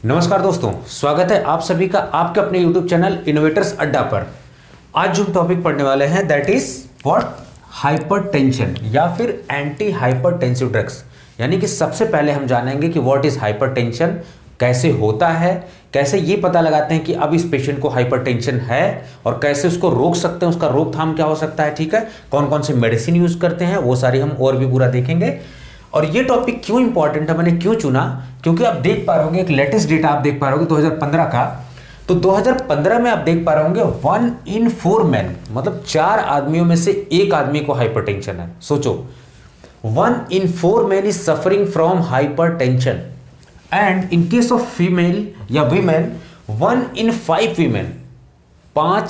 नमस्कार दोस्तों, स्वागत है आप सभी का आपके अपने YouTube चैनल इनोवेटर्स अड्डा पर। आज जो हम टॉपिक पढ़ने वाले हैं दैट इज व्हाट हाइपरटेंशन या फिर एंटी हाइपरटेंसिव ड्रग्स। यानी कि सबसे पहले हम जानेंगे कि व्हाट इज हाइपरटेंशन, कैसे होता है, कैसे ये पता लगाते हैं कि अब इस पेशेंट को हाइपरटेंशन है और कैसे उसको रोक सकते हैं, उसका रोकथाम क्या हो सकता है, ठीक है, कौन कौन से मेडिसिन यूज करते हैं, वो सारी हम और भी पूरा देखेंगे। और ये टॉपिक क्यों इंपॉर्टेंट है, मैंने क्यों चुना, क्योंकि आप देख पा रहे होंगे एक लेटेस्ट डेटा आप देख पा रहे होंगे 2015 का। तो 2015 में आप देख पा रहे होंगे 1 in 4 मैन, मतलब 4 आदमियों में से एक आदमी को हाइपरटेंशन है। सोचो 1 in 4 man is suffering from hypertension and in case of female या वीमेन 1 in 5 वीमेन,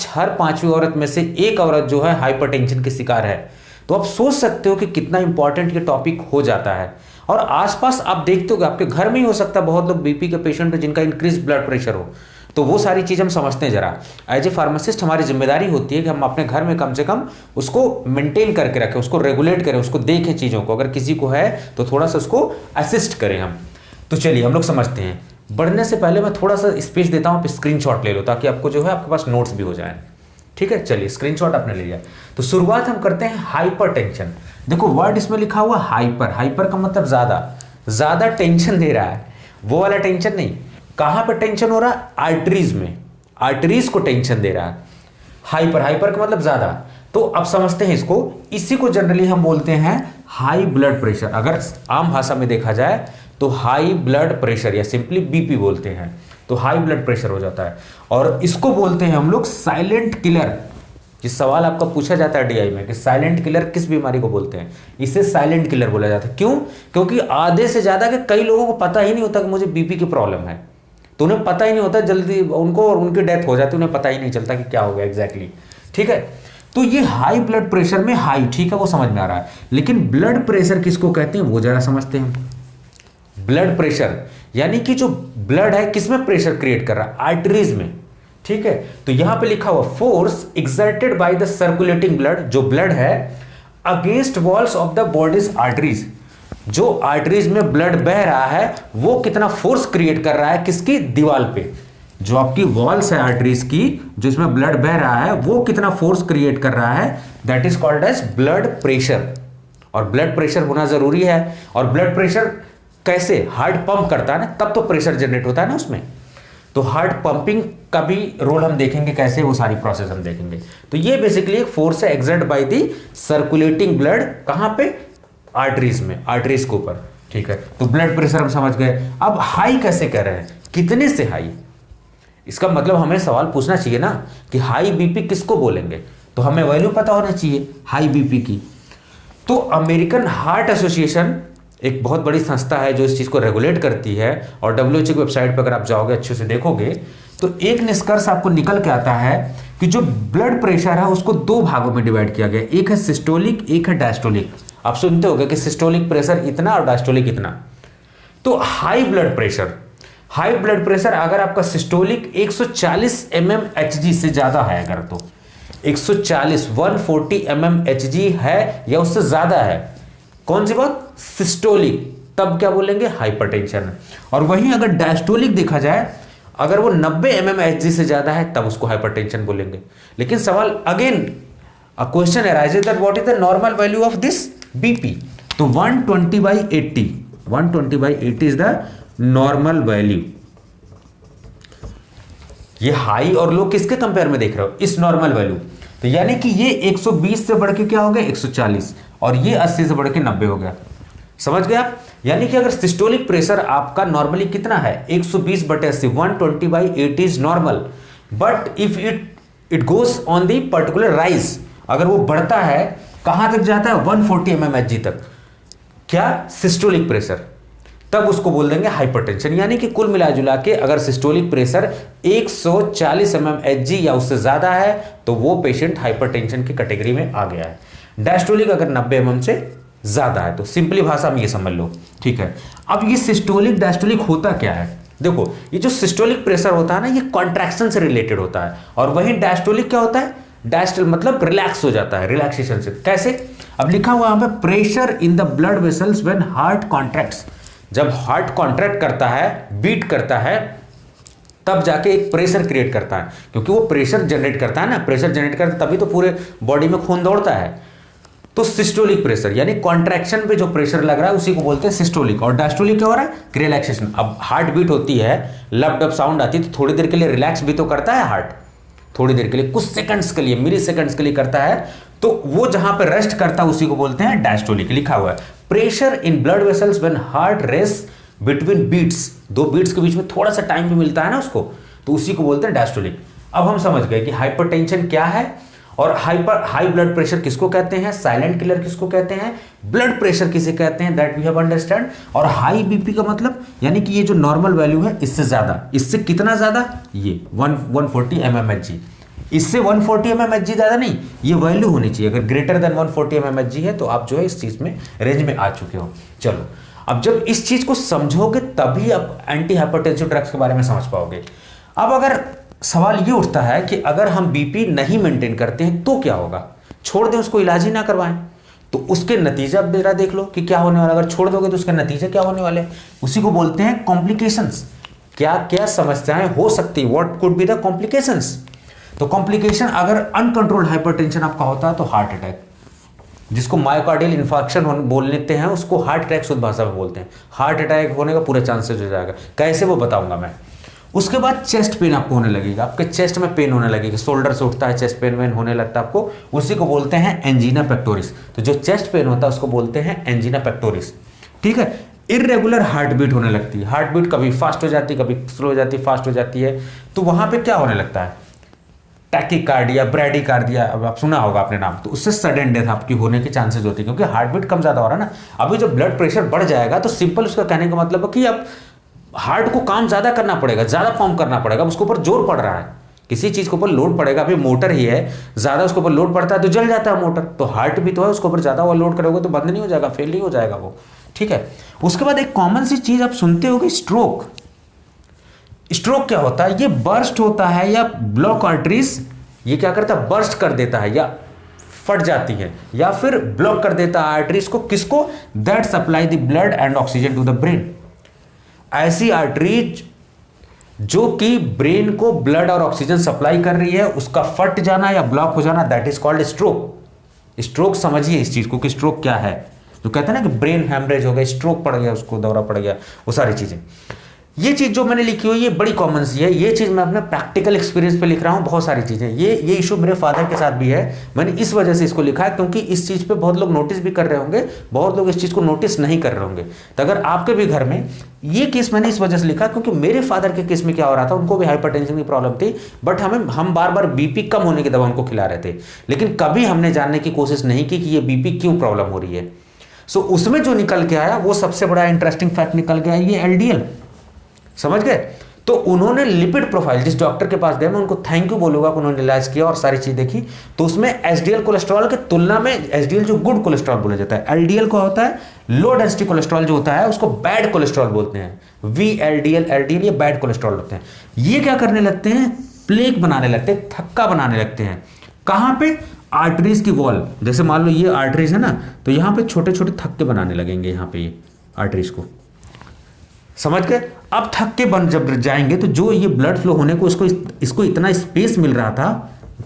हर पांचवी औरत में से एक औरत जो है हाइपरटेंशन के शिकार है। तो आप सोच सकते हो कि कितना इंपॉर्टेंट ये टॉपिक हो जाता है। और आसपास आप देखते हो आपके घर में ही हो सकता है बहुत लोग बीपी के पेशेंट जिनका इंक्रीज ब्लड प्रेशर हो। तो वो सारी चीज हम समझते हैं। जरा एज ए फार्मासिस्ट हमारी जिम्मेदारी होती है कि हम अपने घर में कम से कम उसको मेंटेन करके रखें, उसको रेगुलेट करें, उसको देखें चीजों को। अगर किसी को है तो थोड़ा सा उसको असिस्ट करें हम। तो चलिए हम लोग समझते हैं। बढ़ने से पहले मैं थोड़ा सा स्पेस देता हूँ, आप स्क्रीनशॉट ले लो ताकि आपको जो है आपके पास नोट्स भी हो जाए। ठीक है, चलिए स्क्रीनशॉट आपने ले लिया। तो शुरुआत हम करते हैं हाइपरटेंशन। देखो वर्ड इसमें लिखा हुआ हाइपर, हाइपर का मतलब ज्यादा टेंशन दे रहा है, वो वाला टेंशन नहीं। कहां पर टेंशन हो रहा है? आर्टरीज में, आर्टरीज को टेंशन दे रहा है। हाइपर, हाइपर का मतलब ज्यादा। तो अब समझते हैं इसको। इसी को जनरली हम बोलते हैं हाई ब्लड प्रेशर। अगर आम भाषा में देखा जाए तो हाई ब्लड प्रेशर या सिंपली बीपी बोलते हैं। तो हाई ब्लड प्रेशर हो जाता है और इसको बोलते हैं हम लोग साइलेंट किलर। जिस सवाल आपका पूछा जाता है डीआई में कि साइलेंट किलर किस बीमारी को बोलते हैं, इसे साइलेंट किलर बोला जाता है। क्यों? क्योंकि आधे से ज्यादा के कई लोगों को पता ही नहीं होता कि मुझे बीपी की प्रॉब्लम है। तो उन्हें पता ही नहीं होता, जल्दी उनको और उनकी डेथ हो जाती है, उन्हें पता ही नहीं चलता कि क्या हो गया एग्जैक्टली। ठीक है, तो ये हाई ब्लड प्रेशर में हाई, ठीक है, वो समझ में आ रहा है। लेकिन ब्लड प्रेशर किसको कहते हैं वो जरा समझते हैं। ब्लड प्रेशर यानी कि जो ब्लड है किसमें प्रेशर क्रिएट कर रहा है? आर्टरीज में। ठीक है, तो यहां पे लिखा हुआ force exerted by the circulating blood, जो ब्लड है against walls of the bodies arteries. जो आर्टरीज में ब्लड बह रहा है वो कितना फोर्स क्रिएट कर रहा है किसकी? दीवार पे। जो आपकी वॉल्स है आर्टरीज की, जो इसमें ब्लड बह रहा है वो कितना फोर्स क्रिएट कर रहा है, that is called as blood pressure. और ब्लड प्रेशर होना जरूरी है। और ब्लड प्रेशर कैसे? हार्ट पंप करता है ना, तब तो प्रेशर जनरेट होता है ना उसमें। तो हार्ट पंपिंग का भी रोल हम देखेंगे कैसे, वो सारी प्रोसेस हम देखेंगे। तो ये बेसिकली एक फोर्स है exert by the circulating blood. कहां पे? आर्टरीज में, आर्टरीज के ऊपर। ठीक है, तो ब्लड प्रेशर हम समझ गए। अब हाई कैसे कह रहे हैं, कितने से हाई? इसका मतलब हमें सवाल पूछना चाहिए ना कि हाई बीपी किसको बोलेंगे, तो हमें वैल्यू पता होना चाहिए हाई बीपी की। तो अमेरिकन हार्ट एसोसिएशन एक बहुत बड़ी संस्था है जो इस चीज को रेगुलेट करती है। और WHO की वेबसाइट पर अगर आप जाओगे अच्छे से देखोगे तो एक निष्कर्ष आपको निकल के आता है कि जो ब्लड प्रेशर है उसको 2 भागों में डिवाइड किया गया। एक है सिस्टोलिक, एक है डायस्टोलिक। आप सुनते होंगे कि सिस्टोलिक प्रेशर इतना और डायस्टोलिक इतना। तो हाई ब्लड प्रेशर अगर आपका सिस्टोलिक 140 mmHg से ज्यादा है, अगर तो 140 mmHg है या उससे ज्यादा है, कौन सी बात? सिस्टोलिक, तब क्या बोलेंगे? हाइपरटेंशन। और वहीं अगर डायस्टोलिक देखा जाए, अगर वो 90 mmHg से ज्यादा है तब उसको हाइपरटेंशन बोलेंगे। लेकिन सवाल again a question arises that what is the normal value of this BP. तो 120/80 120/80 इज द नॉर्मल वैल्यू। ये हाई और लो किसके कंपेयर में देख रहे हो? इस नॉर्मल वैल्यू। तो यानी कि ये 120 से बढ़ के क्या हो गया? 140, और ये 80 से बढ़ के 90 हो गया। समझ गए आप? यानी कि अगर सिस्टोलिक प्रेशर आपका नॉर्मली कितना है? 120/80, 120/80 is normal. But if it goes on the particular rise, अगर वो बढ़ता है कहां तक जाता है? 140 mmHg तक। क्या? Systolic pressure. तब उसको बोल देंगे हाइपरटेंशन। यानी कि कुल मिला जुला के अगर सिस्टोलिक प्रेशर 140 mmHg या उससे ज्यादा है तो वो पेशेंट हाइपरटेंशन की कैटेगरी में आ गया है। डायस्टोलिक अगर 90 mm से ज्यादा है तो सिंपली भाषा में ये समझ लो। ठीक है, अब ये सिस्टोलिक डायस्टोलिक होता क्या है? देखो ये जो सिस्टोलिक प्रेशर होता है ना, ये कॉन्ट्रैक्शन से रिलेटेड होता है। और वहीं डायस्टोलिक क्या होता है? डायस्टोल मतलब रिलैक्स हो जाता है, रिलैक्सेशन से। कैसे? अब लिखा हुआ यहां पे pressure in the blood vessels when heart contracts. जब हार्ट कॉन्ट्रैक्ट करता है, बीट करता है, तब जाके एक प्रेशर क्रिएट करता है, क्योंकि वो प्रेशर जनरेट करता है ना, प्रेशर जनरेट करता है तभी तो पूरे बॉडी में खून दौड़ता है। तो सिस्टोलिक प्रेशर यानी कॉन्ट्रैक्शन पे जो प्रेशर लग रहा है उसी को बोलते हैं सिस्टोलिक। और डायस्टोलिक क्या हो रहा है? रिलैक्सेशन। अब हार्ट बीट होती है, लब डब साउंड आती है, तो थोड़ी देर के लिए रिलैक्स भी तो करता है हार्ट, थोड़ी देर के लिए, कुछ सेकंड्स के लिए, मिली सेकंड्स के लिए करता है, तो वो जहां पर रेस्ट करता है उसी को बोलते हैं डायस्टोलिक। लिखा हुआ है pressure in blood vessels when heart rest between beats, दो बीट्स के बीच में थोड़ा सा टाइम भी मिलता है ना उसको, तो उसी को बोलते हैं डायस्टोलिक। अब हम समझ गए कि हाइपरटेंशन क्या है और हाई ब्लड प्रेशर किसको कहते हैं, साइलेंट किलर किसको कहते हैं, ब्लड प्रेशर किसे कहते हैं, दैट वी हैव अंडरस्टैंड। और हाई बीपी का मतलब यानी कि ये जो नॉर्मल वैल्यू है इससे ज्यादा, इससे कितना ज्यादा, ये 140 mmHg, इससे 140 mmHg ज्यादा नहीं, ये वैल्यू होनी चाहिए। अगर ग्रेटर देन 140 mmHg है तो आप जो है इस चीज में रेंज में आ चुके हो। चलो अब जब इस चीज को समझोगे तभी आप एंटी हाइपरटेंसिव ड्रग्स के बारे में समझ पाओगे। अब अगर सवाल ये उठता है कि अगर हम बीपी नहीं मेंटेन करते हैं तो क्या होगा, छोड़ दें उसको, इलाज ही ना करवाएं, तो उसके नतीजा मेरा देख लो कि क्या होने वाला। अगर छोड़ दोगे तो उसके नतीजे क्या होने वाले, उसी को बोलते हैं कॉम्प्लिकेशंस। क्या क्या समस्याएं हो सकती, what could be the complications. तो कॉम्प्लिकेशन अगर अनकंट्रोल्ड हाइपरटेंशन आपका होता है तो हार्ट अटैक, जिसको मायोकार्डियल इन्फार्क्शन बोल लेते हैं, उसको हार्ट अटैक शुद्ध भाषा में बोलते हैं। हार्ट अटैक होने का पूरा चांसेस हो जाएगा, कैसे वो बताऊंगा मैं। उसके बाद चेस्ट पेन आपको होने लगेगा, आपके चेस्ट में पेन होने लगेगी, शोल्डर से उठता है चेस्ट पेन वेन होने लगता है आपको, उसी को बोलते हैं एंजीना पेक्टोरिस। तो जो चेस्ट पेन होता है उसको बोलते हैं एंजीना पेक्टोरिस, ठीक है। इरेगुलर हार्ट बीट होने लगती है, हार्ट बीट कभी फास्ट हो जाती है कभी स्लो हो जाती है, फास्ट हो जाती है, तो वहां पे क्या होने लगता है, टैकीकार्डिया, ब्रैडीकार्डिया, अब आप सुना होगा आपने नाम, तो उससे सडन डेथ आपकी होने के चांसेस होते हैं, क्योंकि हार्ट बीट कम ज्यादा हो रहा है ना। अभी जब ब्लड प्रेशर बढ़ जाएगा तो सिंपल उसका कहने का मतलब है कि अब हार्ट को काम ज्यादा करना पड़ेगा, ज्यादा पंप करना पड़ेगा, उसके ऊपर जोर पड़ रहा है, किसी चीज के ऊपर लोड पड़ेगा। अभी मोटर ही है, ज्यादा उसके ऊपर लोड पड़ता है तो जल जाता है मोटर, तो हार्ट भी तो है, उसके ऊपर ज्यादा वो लोड करोगे तो बंद नहीं हो जाएगा, फेल नहीं हो जाएगा वो, ठीक है। उसके बाद एक कॉमन सी चीज आप सुनते होगे, स्ट्रोक। स्ट्रोक क्या होता है, ये बर्स्ट होता है या ब्लॉक आर्टरीज, ये क्या करता है, बर्स्ट कर देता है या फट जाती है या फिर ब्लॉक कर देता है आर्टरीज को, किसको, that supply the blood and oxygen to the brain. ऐसी आर्टरीज जो कि ब्रेन को ब्लड और ऑक्सीजन सप्लाई कर रही है, उसका फट जाना या ब्लॉक हो जाना, that is called stroke. Stroke समझिए इस चीज को कि स्ट्रोक क्या है, जो कहते हैं ना कि ब्रेन हैमरेज हो गया, स्ट्रोक पड़ गया, उसको दौरा पड़ गया, वो सारी चीजें। ये चीज जो मैंने लिखी हुई ये बड़ी कॉमन सी है, ये चीज मैं अपने प्रैक्टिकल एक्सपीरियंस पे लिख रहा हूँ, बहुत सारी चीजें। ये इशू मेरे फादर के साथ भी है, मैंने इस वजह से इसको लिखा है क्योंकि इस चीज पे बहुत लोग नोटिस भी कर रहे होंगे, बहुत लोग इस चीज को नोटिस नहीं कर रहे होंगे। तो अगर आपके भी घर में ये केस, मैंने इस वजह से लिखा क्योंकि मेरे फादर के केस में क्या हो रहा था, उनको भी हाइपरटेंशन की प्रॉब्लम थी, बट हम बार बार बीपी कम होने की दवा उनको खिला रहे थे, लेकिन कभी हमने जानने की कोशिश नहीं की कि ये बीपी क्यों प्रॉब्लम हो रही है। सो उसमें जो निकल के आया वो सबसे बड़ा इंटरेस्टिंग फैक्ट निकल के आया, ये एलडीएल, समझ गए। तो उन्होंने लिपिड प्रोफाइल, जिस डॉक्टर के पास गए मैं उनको थैंक यू बोलूंगा कि उन्होंने इलाज किया और सारी चीज देखी, तो उसमें एसडीएल कोलेस्ट्रॉल के तुलना में एसडीएल जो गुड कोलेस्ट्रॉल बोला जाता है, एलडीएल को होता है लो डेंसिटी कोलेस्ट्रॉल जो होता है उसको बैड कोलेस्ट्रॉल बोलते हैं, वीएलडीएल, एलडीएल ये बैड कोलेस्ट्रॉल होते हैं। ये क्या करने लगते हैं, प्लेक बनाने लगते हैं, थक्का बनाने लगते हैं, कहां पे, आर्टरीज की वॉल। जैसे मान लो ये आर्टरीज है ना, तो यहां पे छोटे छोटे थक्के बनाने लगेंगे, यहां पे ये आर्टरीज को, समझ गए। अब थक्के बन जब जाएंगे तो जो ये ब्लड फ्लो होने को इसको इतना स्पेस मिल रहा था,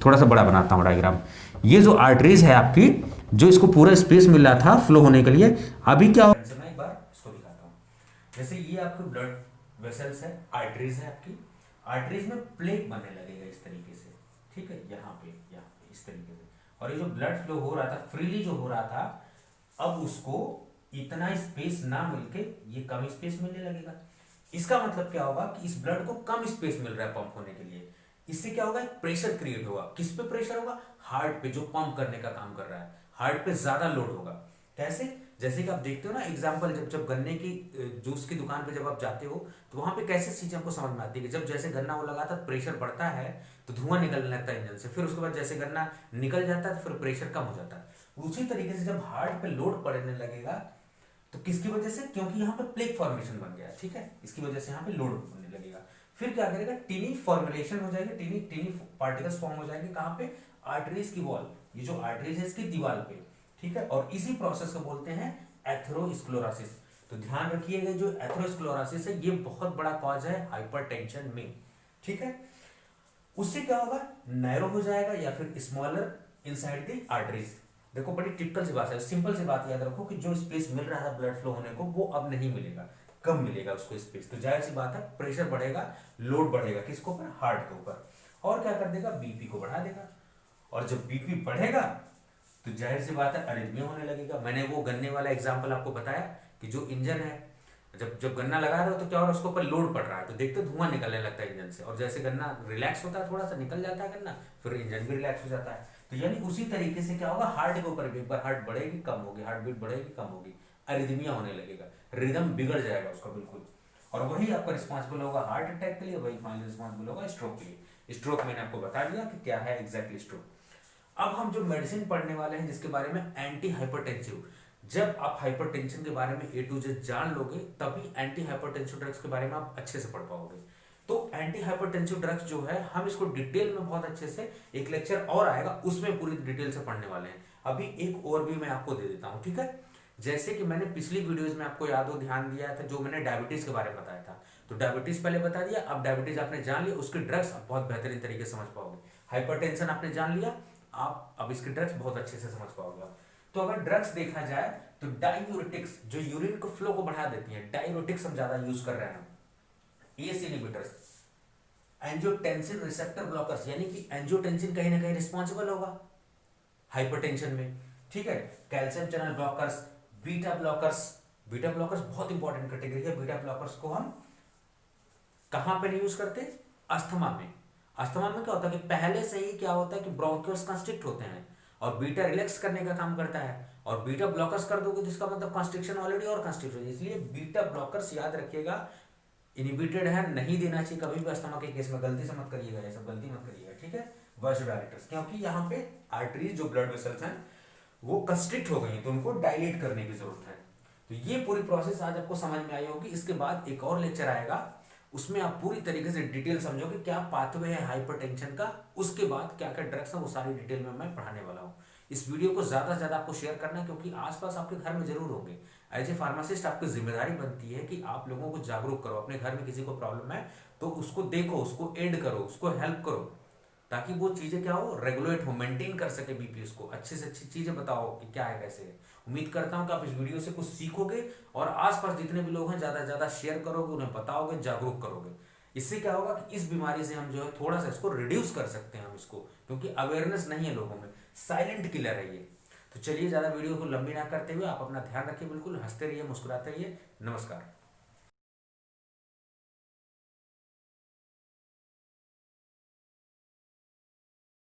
थोड़ा सा बड़ा बनाता हूं डायग्राम, ये जो आर्टरीज है आपकी, जो इसको पूरा स्पेस मिल रहा था फ्लो होने के लिए, अभी क्या मैं एक बार इसको दिखाता हूं। जैसे ये आपके ब्लड वेसल्स है, आर्टरीज है आपकी, आर्टरीज में प्लेक बनने लगेगा इस तरीके से, ठीक है, यहाँ पे इस तरीके से, और ये जो ब्लड फ्लो हो रहा था, फ्रीली जो हो रहा था, अब उसको इतना स्पेस ना मिलके ये कम स्पेस मिलने लगेगा। इसका मतलब क्या होगा कि इस ब्लड को कम स्पेस मिल रहा है पंप होने के लिए, इससे क्या होगा, प्रेशर क्रिएट होगा। किस पे प्रेशर होगा, हार्ट पे, जो पंप करने का काम कर रहा है, हार्ट पे ज्यादा लोड होगा। कैसे, जैसे कि आप देखते हो ना एग्जांपल, जब गन्ने की जूस की दुकान पे जब आप जाते हो तो वहां पे कैसे चीजें आपको समझ में आती है कि जब जैसे गन्ना वो लगाता है प्रेशर बढ़ता है तो धुआं निकलने लगता है इंजन से, फिर उसके बाद जैसे गन्ना निकल जाता है तो फिर प्रेशर कम हो जाता है। उसी तरीके से जब हार्ट पे लोड पड़ने लगेगा तो किसकी वजह से, क्योंकि यहाँ पे प्लेक फॉर्मेशन बन गया, ठीक है, इसकी वजह से यहाँ पे लोड होने लगेगा। फिर क्या करेगा, टीनी फॉर्मुलेशन हो जाएगी, टीनी पार्टिकल्स फॉर्म हो जाएंगे, कहाँ पे, आर्टरीज की वॉल, ये जो आर्टरीज है इसकी दीवार पे, ठीक है, और इसी प्रोसेस को बोलते हैं एथेरोस्क्लेरोसिस। तो ध्यान रखिएगा, जो एथेरोस्क्लेरोसिस है ये बहुत बड़ा कॉज है हाइपरटेंशन में, ठीक है। उससे क्या होगा, नैरो हो जाएगा या फिर स्मॉलर इनसाइड द आर्टरीज। देखो बड़ी टिपिकल सी बात है, सिंपल सी बात याद रखो कि जो स्पेस मिल रहा था ब्लड फ्लो होने को वो अब नहीं मिलेगा, कम मिलेगा उसको स्पेस। तो जाहिर सी बात है प्रेशर बढ़ेगा, लोड बढ़ेगा किसके ऊपर, हार्ट के ऊपर, और क्या कर देगा, बीपी को बढ़ा देगा। और जब बीपी बढ़ेगा तो जाहिर सी बात है अरिथमिया होने लगेगा। मैंने वो गन्ने वाला एग्जांपल आपको बताया कि जो इंजन है, जब जब गन्ना लगा रहे हो तो क्या हो रहा है, उसके ऊपर लोड पड़ रहा है तो देखते धुआं निकलने लगता है इंजन से, और जैसे गन्ना रिलैक्स होता है थोड़ा सा निकल जाता है गन्ना, फिर इंजन भी रिलैक्स हो जाता है। तो यानी उसी तरीके से क्या होगा, हार्ट के ऊपर भी एक बार हार्ट बढ़ेगी कम होगी, हार्ट बीट बढ़ेगी कम होगी, अरिथमिया होने लगेगा, रिदम बिगड़ जाएगा उसका बिल्कुल। और वही आपका रिस्पॉन्सिबल होगा हार्ट अटैक के लिए, वही फाइनल रिस्पॉन्सिबल होगा स्ट्रोक के लिए। स्ट्रोक मैंने आपको बता दिया कि क्या है एग्जैक्टली स्ट्रोक। अब हम जो मेडिसिन पढ़ने वाले हैं जिसके बारे में एंटी हाइपरटेंसिव, जब आप हाइपरटेंशन के बारे में ए टू जेड जान लोगे तभी एंटी हाइपरटेंसिव ड्रग्स के बारे में आप अच्छे से पढ़ पाओगे। तो एंटी हाइपरटेंसिव ड्रग्स जो है हम इसको डिटेल में बहुत अच्छे से, एक लेक्चर और आएगा उसमें पूरी डिटेल से पढ़ने वाले हैं। अभी एक ओवरव्यू मैं आपको दे देता हूं, ठीक है। जैसे कि मैंने पिछली वीडियोस में आपको याद हो ध्यान दिया था, जो मैंने डायबिटीज के बारे में बताया था, तो डायबिटीज पहले बता दिया, अब डायबिटीज आपने जान लिया, उसके ड्रग्स आप बहुत बेहतरीन तरीके से समझ पाओगे। हाइपरटेंशन आपने जान लिया, आप अब इसके ड्रग्स बहुत अच्छे से समझ पाओगे। तो अगर ड्रग्स देखा जाए तो डायूरेटिक्स जो यूरिन को फ्लो को बढ़ा देती है, डायूरेटिक्स हम ज्यादा यूज कर रहे हैं, S inhibitors, angiotensin receptor blockers, यानी कि एंजियोटेंसिन कहीं ना कहीं रिस्पॉन्सिबल होगा हाइपरटेंशन में, ठीक है। Calcium channel blockers, beta blockers, beta blockers बहुत इंपॉर्टेंट कैटेगरी है। बीटा ब्लॉकर्स को हम कहां पे नहीं यूज करते, अस्थमा में। अस्थमा में क्या होता है कि पहले से ही क्या होता है कि ब्रोंकियल्स कंस्ट्रिक्ट होते हैं और बीटा रिलैक्स करने का काम करता है, और बीटा ब्लॉकर्स कर दोगे तो इसका मतलब कंस्ट्रिक्शन ऑलरेडी और कंस्ट्रिक्ट हो जाए। इसलिए बीटा ब्लॉकर्स याद रखिएगा, इनिबिटेड है, नहीं देना चाहिए कभी भी अस्थमा के केस में, गलती से मत करिएगा, ये सब गलती मत करिएगा, ठीक है। वासोडायलेटर्स, क्योंकि यहाँ पे आर्टरीज जो ब्लड वेसल्स हैं वो कंस्ट्रिक्ट हो गई हैं तो उनको डायलेट करने की जरूरत है। तो ये पूरी प्रोसेस आज आपको समझ में आई होगी। इसके बाद एक और लेक्चर आएगा, उसमें आप पूरी तरीके से डिटेल समझोगे क्या पाथवे है हाइपरटेंशन का, उसके बाद क्या क्या ड्रग्स है वो सारी डिटेल में मैं पढ़ाने वाला हूँ। इस वीडियो को ज्यादा से ज्यादा आपको शेयर करना है, क्योंकि आसपास आपके घर में जरूर होंगे। एज ए फार्मासिस्ट आपकी जिम्मेदारी बनती है कि आप लोगों को जागरूक करो, अपने घर में किसी को प्रॉब्लम है तो उसको देखो, उसको एड करो, उसको हेल्प करो, ताकि वो चीजें क्या हो, रेगुलेट हो, मेंटेन कर सके बीपी, उसको अच्छे से अच्छी चीजें बताओ कि क्या है कैसे है। उम्मीद करता हूं कि आप इस वीडियो से कुछ सीखोगे और आसपास जितने भी लोग हैं ज्यादा से ज्यादा शेयर करोगे, उन्हें बताओगे, जागरूक करोगे। इससे क्या होगा कि इस बीमारी से हम जो है थोड़ा सा इसको रिड्यूस कर सकते हैं हम इसको, क्योंकि अवेयरनेस नहीं है लोगों में, साइलेंट किलर है ये। तो चलिए ज्यादा वीडियो को लंबी ना करते हुए आप अपना ध्यान रखिए, बिल्कुल हंसते रहिए, मुस्कुराते रहिए। नमस्कार।